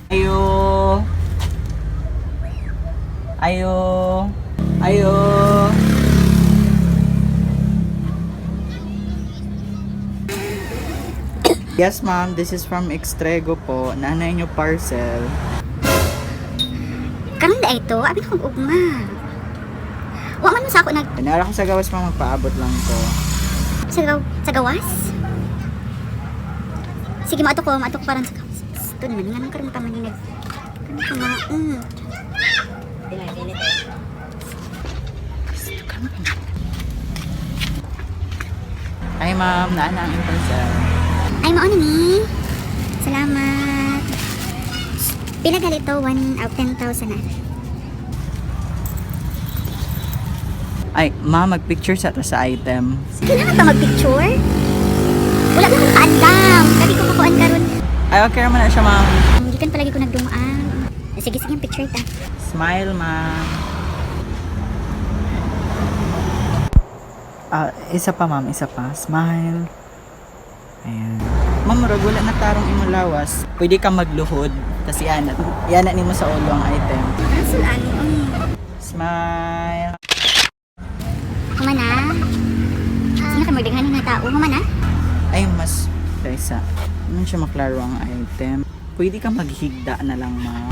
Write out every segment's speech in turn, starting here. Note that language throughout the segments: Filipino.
Ayo. Ayo. Ayo. Yes, ma'am. This is from Extrego po. Nanay nyo parcel. Karon da ito, abi kong ugma. Wa man sa ako nag Nara ko sa gawas, ma'am. Magpaabot lang to. sa gawas. Sige, maato ko parang sa gawas. Ito naman, nga nang karoon ka man yung Ay, ma'am. Naana ang parcel. Ay, mauna ni. Salamat. Pila galito, 1 out 10,000 na. Ay, ma'am. Mag-picture sa to sa item. Kailangan pa mag-picture? Wala na akong kaandam. Lagi ko kukuan karon. Ay, okay naman na siya, ma'am. Hindi kan palagi ko nagdumaan. Sige, yung picture ta. Smile, ma'am. Isa pa, ma'am. Isa pa. Smile. Ayan. Ma'am, murag wala na tarong imong lawas. Pwede ka magluhod. Kasi yan ni mo sa ulo ang item. Asul ani Smile. Humana. Sino ka magdaghanin na tao? Humana? Ay, mas kaysa. Ano siya maklaro ang item. Pwede ka maghigda na lang, ma'am.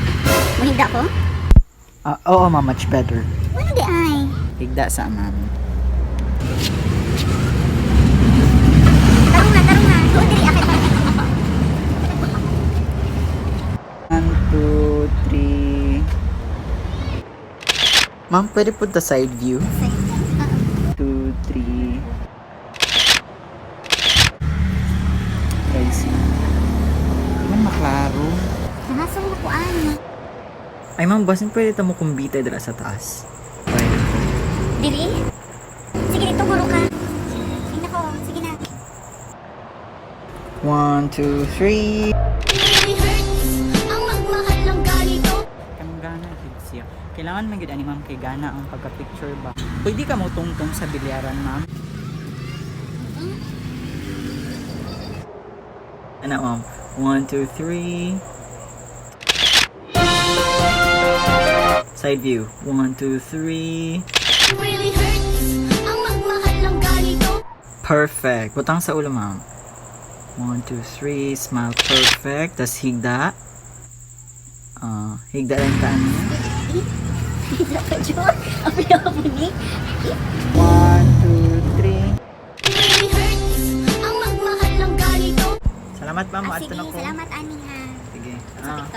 Mahigda ko? Oo, ma'am. Much better. Wala di ay. Higda sa, ma'am. Tarong na. Doon diri akit. 1, 2, 3. Ma'am, pwede punta side view. 2, 3. Guys, man maklaro. Nahasong mo ko ani. Ay, ma'am, basin pwede tamo kumbita dira sa taas. Pwede. Dili? Sige dito guro ka. Tingnan ko. Sige na. 1, 2, 3. Ang magmahal ng ganito. Ang gana, siya. Kailangan man gid ani, ma'am, kay gana ang pagka-picture ba. Pwede ka mo tungtong sa bilyaran, ma'am. Ano, ma'am? 1, 2, 3. Side view. 1, 2, 3. Really hurts. Ang magmahal ng ganito. Perfect. Butang sa ulo, ma'am. 1, 2, 3. Smile. Perfect. Tas higda. Higda lang ka ano. Apa yang ni? 1, 2, 3. Really hurts. Ang magmahal ng ganito. Salamat, ma'am. At Sige, ko. salamat ani ha. Sige. Sa TikTok.